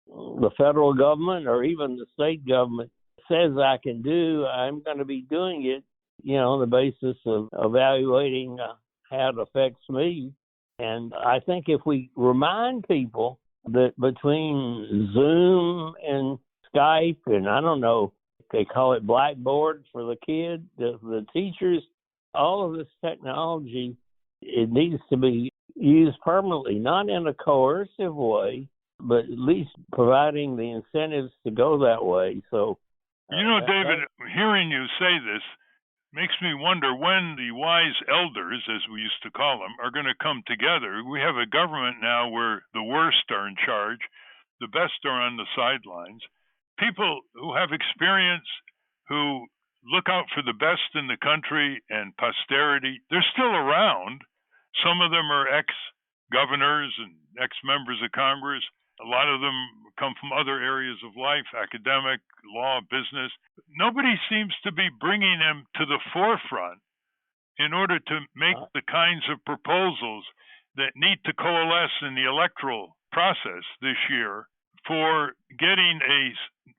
Speaker 10: the federal government or even the state government says I can do. I'm going to be doing it, on the basis of evaluating how it affects me. And I think if we remind people that between Zoom and Skype, and I don't know, they call it Blackboard for the kids, the teachers, all of this technology, it needs to be used permanently, not in a coercive way, but at least providing the incentives to go that way. So,
Speaker 4: David, hearing you say this makes me wonder when the wise elders, as we used to call them, are going to come together. We have a government now where the worst are in charge, the best are on the sidelines. People who have experience, who look out for the best in the country and posterity, they're still around. Some of them are ex-governors and ex-members of Congress. A lot of them come from other areas of life, academic, law, business. Nobody seems to be bringing them to the forefront in order to make the kinds of proposals that need to coalesce in the electoral process this year for getting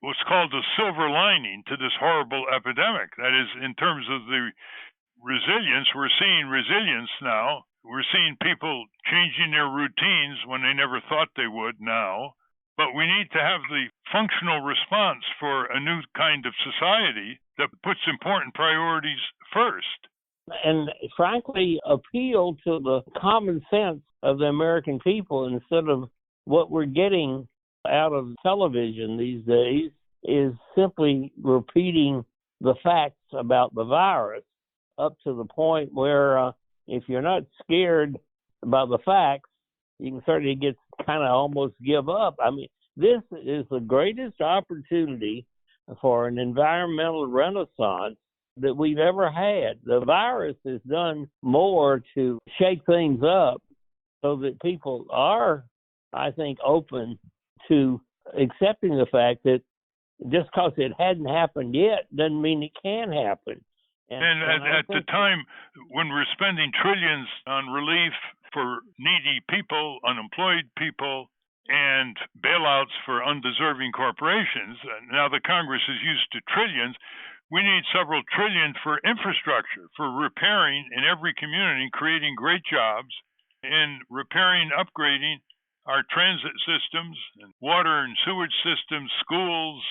Speaker 4: what's called a silver lining to this horrible epidemic. That is, in terms of the resilience, we're seeing resilience now. We're seeing people changing their routines when they never thought they would now. But we need to have the functional response for a new kind of society that puts important priorities first.
Speaker 10: And frankly, appeal to the common sense of the American people instead of what we're getting out of television these days is simply repeating the facts about the virus up to the point where if you're not scared about the facts, you can certainly get kind of almost give up. I mean, this is the greatest opportunity for an environmental renaissance that we've ever had. The virus has done more to shake things up so that people are, I think, open to accepting the fact that just because it hadn't happened yet doesn't mean it can happen.
Speaker 4: And at the time when we're spending trillions on relief for needy people, unemployed people, and bailouts for undeserving corporations, now the Congress is used to trillions. We need several trillion for infrastructure, for repairing in every community, creating great jobs, and repairing, upgrading our transit systems, and water and sewage systems, schools,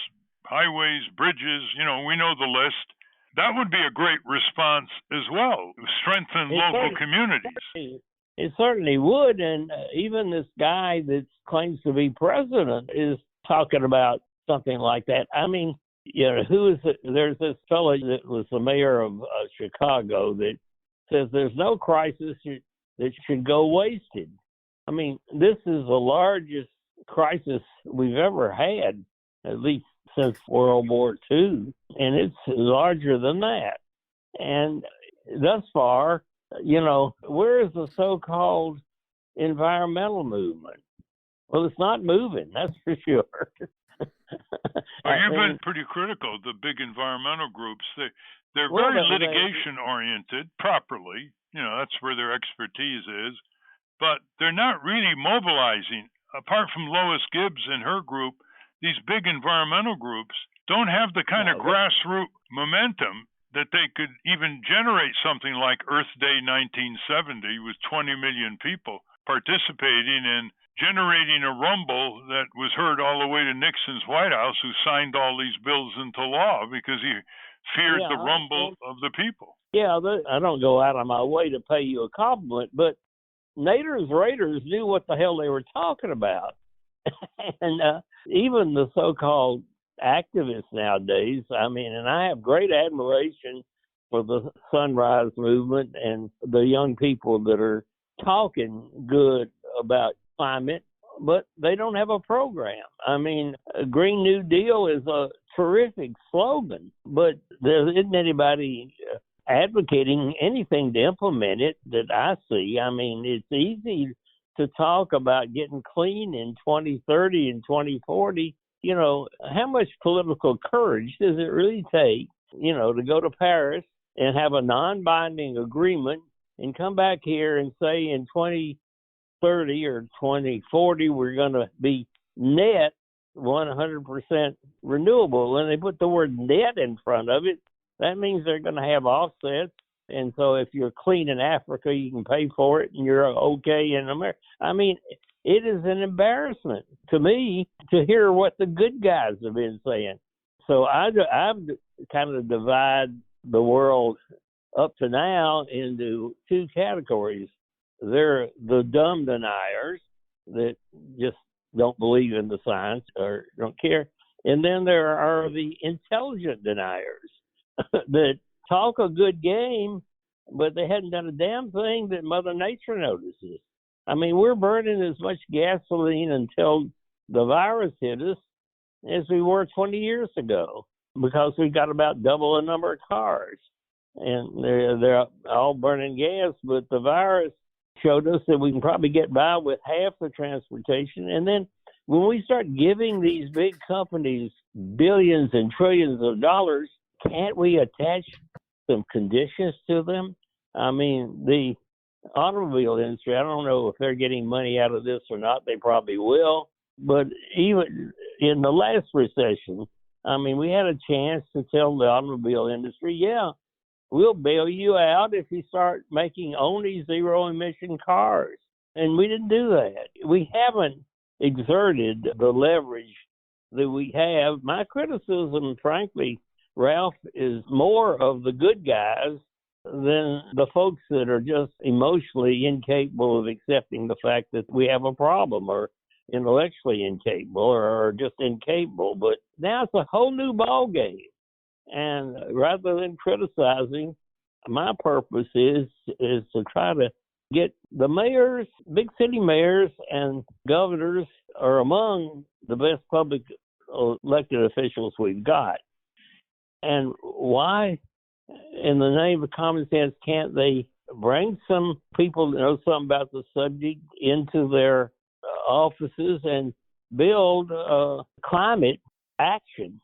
Speaker 4: highways, bridges, we know the list. That would be a great response as well, strengthen local communities.
Speaker 10: It certainly would, and even this guy that claims to be president is talking about something like that. I mean, who is it? There's this fellow that was the mayor of Chicago that says there's no crisis that should go wasted. I mean, this is the largest crisis we've ever had, at least since World War II, and it's larger than that. And thus far, where is the so-called environmental movement? Well, it's not moving, that's for sure.
Speaker 4: You've been pretty critical of the big environmental groups. They're very litigation-oriented, properly. That's where their expertise is. But they're not really mobilizing. Apart from Lois Gibbs and her group, these big environmental groups don't have the kind of grassroots momentum that they could even generate something like Earth Day 1970 with 20 million people participating and generating a rumble that was heard all the way to Nixon's White House, who signed all these bills into law because he feared the rumble of the people.
Speaker 10: Yeah, I don't go out of my way to pay you a compliment, but Nader's Raiders knew what the hell they were talking about. And even the so-called activists nowadays, and I have great admiration for the Sunrise Movement and the young people that are talking good about climate, but they don't have a program. A Green New Deal is a terrific slogan, but there isn't anybody advocating anything to implement it that I see. It's easy to talk about getting clean in 2030 and 2040. How much political courage does it really take, to go to Paris and have a non-binding agreement and come back here and say in 2030 or 2040 we're going to be net 100% renewable, and they put the word net in front of it. That means they're going to have offsets, and so if you're clean in Africa, you can pay for it, and you're okay in America. It is an embarrassment to me to hear what the good guys have been saying. So I've kind of divide the world up to now into two categories. They're the dumb deniers that just don't believe in the science or don't care. And then there are the intelligent deniers that talk a good game, but they hadn't done a damn thing that Mother Nature notices. We're burning as much gasoline until the virus hit us as we were 20 years ago because we've got about double the number of cars. And they're all burning gas, but the virus showed us that we can probably get by with half the transportation. And then when we start giving these big companies billions and trillions of dollars, can't we attach some conditions to them I mean, the automobile industry, I don't know if they're getting money out of this or not. They probably will. But even in the last recession, I mean, we had a chance to tell the automobile industry, yeah, we'll bail you out if you start making only zero-emission cars. And we didn't do that. We haven't exerted the leverage that we have. My criticism, frankly, Ralph, is more of the good guys than the folks that are just emotionally incapable of accepting the fact that we have a problem, or intellectually incapable, or just incapable. But now it's a whole new ball game. And rather than criticizing, my purpose is to try to get the mayors, big city mayors and governors are among the best public elected officials we've got. And why, in the name of common sense, can't they bring some people that know something about the subject into their offices and build climate action,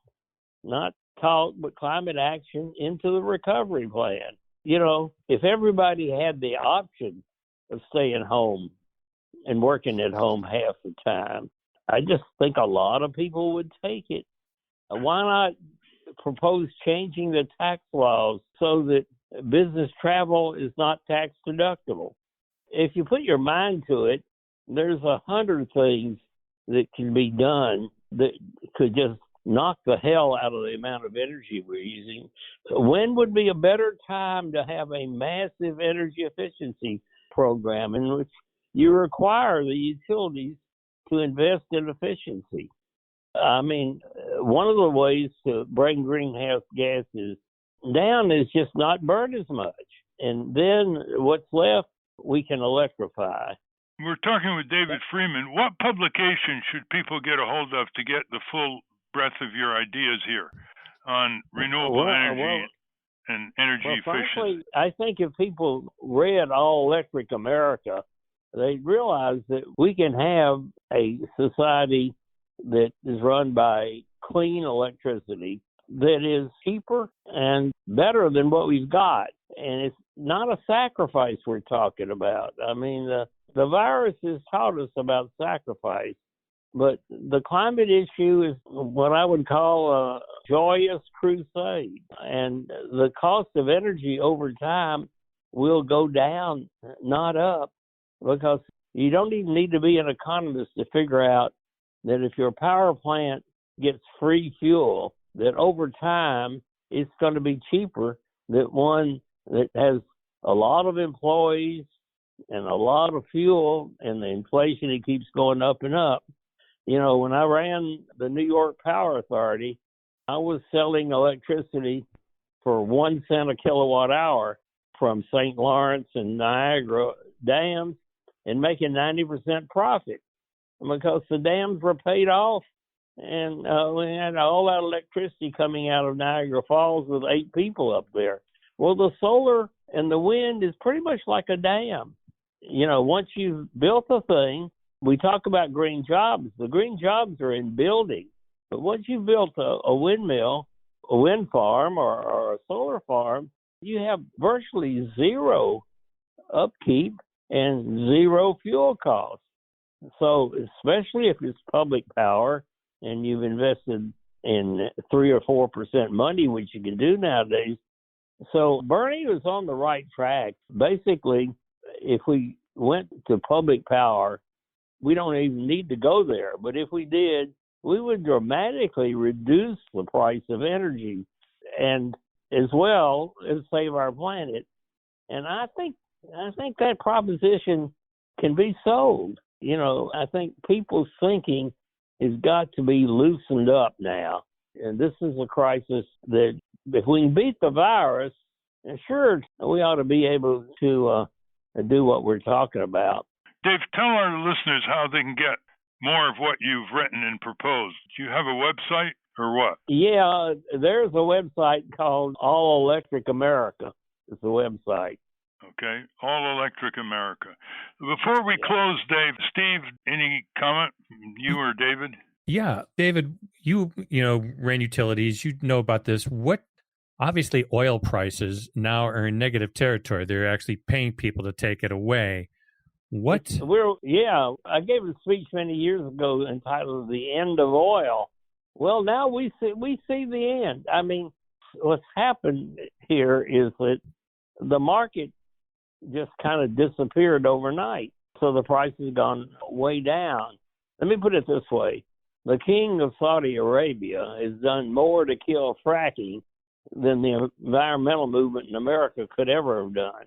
Speaker 10: not talk, but climate action into the recovery plan? You know, if everybody had the option of staying home and working at home half the time, I just think a lot of people would take it. Why not propose changing the tax laws so that business travel is not tax deductible? If you put your mind to it, there's 100 things that can be done that could just knock the hell out of the amount of energy we're using. When would be a better time to have a massive energy efficiency program in which you require the utilities to invest in efficiency? I mean, one of the ways to bring greenhouse gases down is just not burn as much. And then what's left, we can electrify.
Speaker 4: We're talking with David Freeman. What publication should people get a hold of to get the full breadth of your ideas here on renewable energy and energy efficiency?
Speaker 10: Frankly, I think if people read All Electric America, they realize that we can have a society that is run by clean electricity that is cheaper and better than what we've got. And it's not a sacrifice we're talking about. I mean, the virus has taught us about sacrifice, but the climate issue is what I would call a joyous crusade. And the cost of energy over time will go down, not up, because you don't even need to be an economist to figure out that if your power plant gets free fuel, that over time it's going to be cheaper than one that has a lot of employees and a lot of fuel, and the inflation, it keeps going up and up. You know, when I ran the New York Power Authority, I was selling electricity for 1 cent a kilowatt hour from St. Lawrence and Niagara dams and making 90% profit because the dams were paid off. And we had all that electricity coming out of Niagara Falls with 8 people up there. Well, the solar and the wind is pretty much like a dam. You know, once you've built a thing, we talk about green jobs. The green jobs are in building. But once you've built a windmill, a wind farm, or a solar farm, you have virtually zero upkeep and zero fuel costs. So especially if it's public power and you've invested in 3 or 4% money, which you can do nowadays. So Bernie was on the right track. Basically, if we went to public power, we don't even need to go there. But if we did, we would dramatically reduce the price of energy and as well as save our planet. And I think that proposition can be sold. You know, I think people's thinking has got to be loosened up now. And this is a crisis that if we can beat the virus, and sure, we ought to be able to do what we're talking about.
Speaker 4: Dave, tell our listeners how they can get more of what you've written and proposed. Do you have a website or what?
Speaker 10: Yeah, there's a website called All Electric America. It's the website.
Speaker 4: Okay, All Electric America. Before we close, Dave, Steve, any comment, you or David?
Speaker 1: Yeah, David, you ran utilities. You know about this. What Obviously, oil prices now are in negative territory. They're actually paying people to take it away. I
Speaker 10: gave a speech many years ago entitled "The End of Oil." Well, now we see the end. I mean, what's happened here is that the market just kind of disappeared overnight. So the price has gone way down. Let me put it this way. The king of Saudi Arabia has done more to kill fracking than the environmental movement in America could ever have done.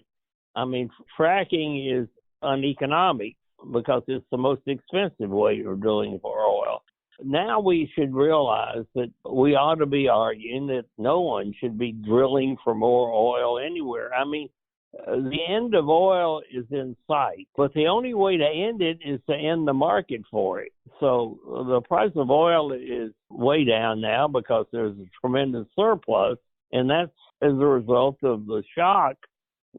Speaker 10: I mean, fracking is uneconomic because it's the most expensive way of drilling for oil. Now we should realize that we ought to be arguing that no one should be drilling for more oil anywhere. I mean, the end of oil is in sight, but the only way to end it is to end the market for it. So the price of oil is way down now because there's a tremendous surplus, and that's as a result of the shock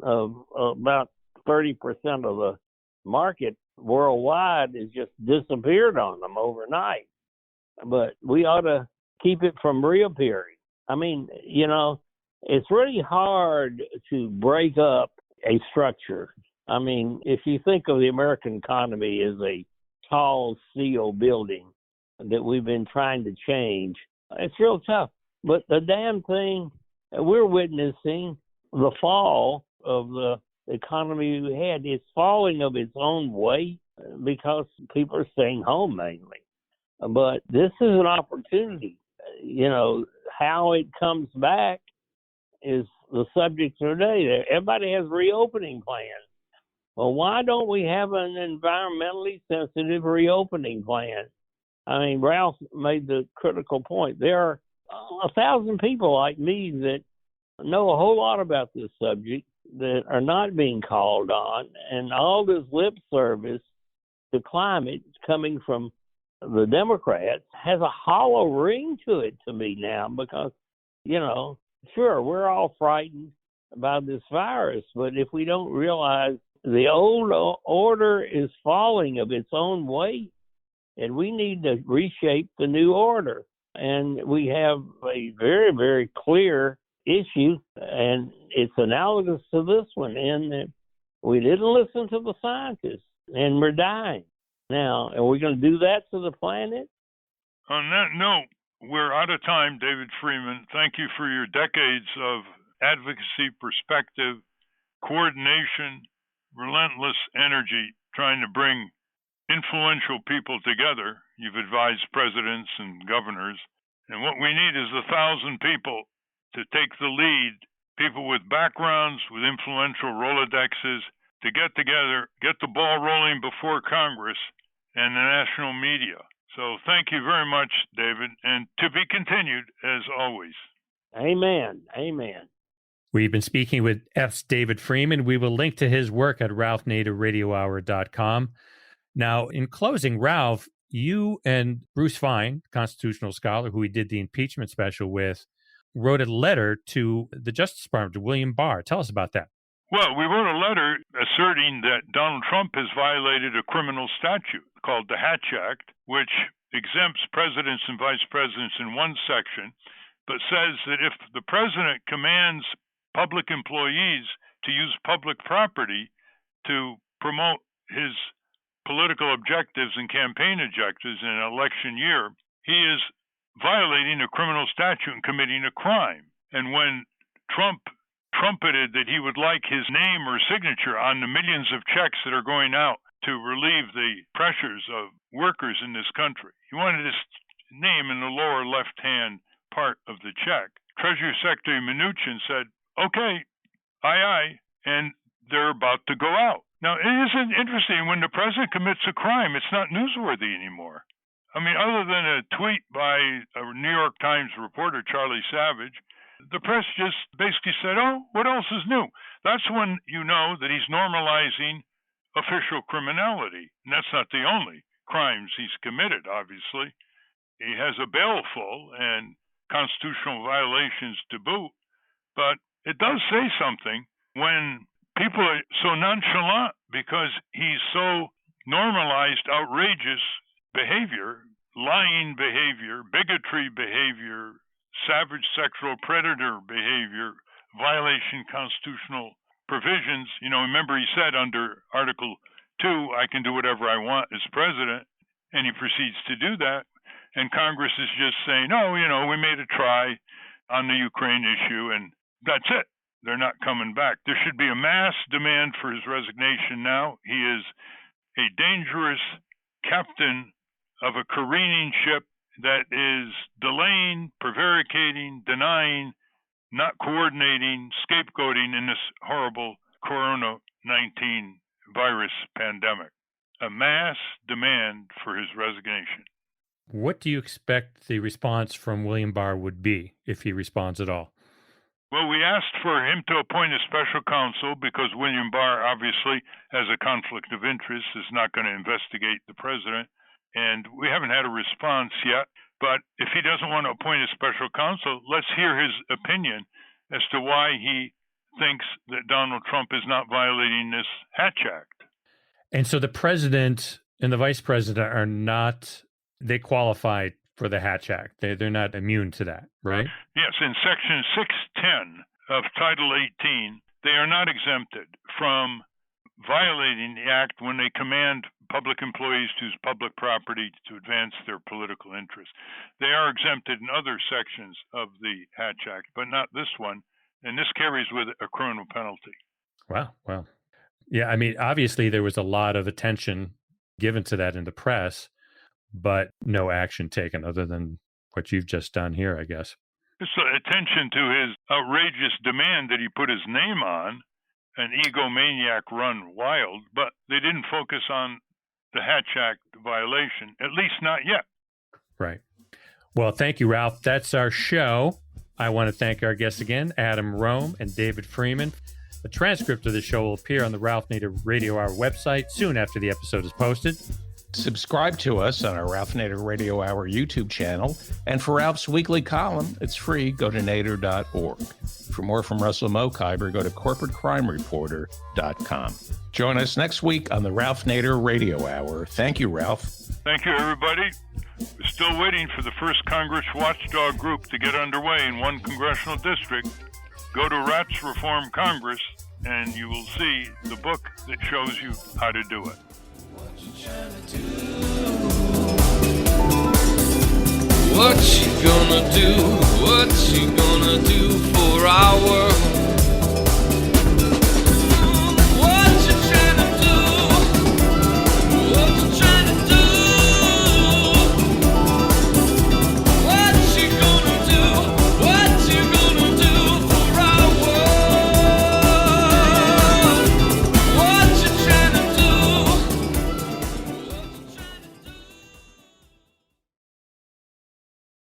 Speaker 10: of about 30% of the market worldwide has just disappeared on them overnight. But we ought to keep it from reappearing. I mean, you know, it's really hard to break up a structure. I mean, if you think of the American economy as a tall steel building that we've been trying to change, it's real tough. But the damn thing, we're witnessing the fall of the economy we had. It's falling of its own weight because people are staying home mainly. But this is an opportunity. You know, how it comes back is the subject today. Everybody has reopening plans. Well, why don't we have an environmentally sensitive reopening plan? I mean, Ralph made the critical point. There are 1,000 people like me that know a whole lot about this subject that are not being called on, and all this lip service to climate coming from the Democrats has a hollow ring to it to me now because, you know, sure, we're all frightened about this virus, but if we don't realize the old order is falling of its own weight, and we need to reshape the new order. And we have a very, very clear issue, and it's analogous to this one in that we didn't listen to the scientists, and we're dying. Now, are we going to do that to the planet?
Speaker 4: On that note, we're out of time, David Freeman. Thank you for your decades of advocacy, perspective, coordination, relentless energy, trying to bring influential people together. You've advised presidents and governors. And what we need is 1,000 people to take the lead, people with backgrounds, with influential Rolodexes, to get together, get the ball rolling before Congress and the national media. So thank you very much, David, and to be continued as always.
Speaker 10: Amen. Amen.
Speaker 1: We've been speaking with F's David Freeman. We will link to his work at ralphnativeradiohour.com. Now, in closing, Ralph, you and Bruce Fine, constitutional scholar who we did the impeachment special with, wrote a letter to the Justice Department, to William Barr. Tell us about that.
Speaker 4: Well, we wrote a letter asserting that Donald Trump has violated a criminal statute called the Hatch Act, which exempts presidents and vice presidents in one section, but says that if the president commands public employees to use public property to promote his political objectives and campaign objectives in an election year, he is violating a criminal statute and committing a crime. And when Trump trumpeted that he would like his name or signature on the millions of checks that are going out to relieve the pressures of workers in this country, he wanted his name in the lower left-hand part of the check. Treasury Secretary Mnuchin said, okay, aye, and they're about to go out. Now, it isn't interesting when the president commits a crime, it's not newsworthy anymore. I mean, other than a tweet by a New York Times reporter, Charlie Savage, the press just basically said, oh, what else is new? That's when you know that he's normalizing official criminality. And that's not the only crimes he's committed, obviously. He has a bail full and constitutional violations to boot. But it does say something when people are so nonchalant because he's so normalized outrageous behavior, lying behavior, bigotry behavior, savage sexual predator behavior, violation constitutional provisions. Remember he said under Article 2, I can do whatever I want as president, and he proceeds to do that. And Congress is just saying, oh, we made a try on the Ukraine issue, and that's it. They're not coming back. There should be a mass demand for his resignation now. He is a dangerous captain of a careening ship that is delaying, prevaricating, denying, not coordinating, scapegoating in this horrible Corona-19 virus pandemic. A mass demand for his resignation.
Speaker 1: What do you expect the response from William Barr would be, if he responds at all?
Speaker 4: Well, we asked for him to appoint a special counsel because William Barr obviously has a conflict of interest, is not going to investigate the president, and we haven't had a response yet. But if he doesn't want to appoint a special counsel, let's hear his opinion as to why he thinks that Donald Trump is not violating this Hatch Act.
Speaker 1: And so the president and the vice president are not, they qualify for the Hatch Act. They're not immune to that, right?
Speaker 4: Yes, in Section 610 of Title 18, they are not exempted from violating the act when they command public employees to use public property to advance their political interests. They are exempted in other sections of the Hatch Act, but not this one, and this carries with it a criminal penalty.
Speaker 1: Wow, well. Yeah, I mean, obviously there was a lot of attention given to that in the press, but no action taken other than what you've just done here, I guess.
Speaker 4: It's attention to his outrageous demand that he put his name on, an egomaniac run wild, but they didn't focus on the Hatch Act violation, at least not yet.
Speaker 1: Right. Well, thank you, Ralph. That's our show. I want to thank our guests again, Adam Rome and David Freeman. A transcript of the show will appear on the Ralph Nader Radio Hour website soon after the episode is posted.
Speaker 3: Subscribe to us on our Ralph Nader Radio Hour YouTube channel. And for Ralph's weekly column, it's free. Go to nader.org. For more from Russell Mokhiber, go to corporatecrimereporter.com. Join us next week on the Ralph Nader Radio Hour. Thank you, Ralph.
Speaker 4: Thank you, everybody. We're still waiting for the first Congress watchdog group to get underway in one congressional district. Go to Rats Reform Congress, and you will see the book that shows you how to do it.
Speaker 7: What you gonna do? What you gonna do for our world?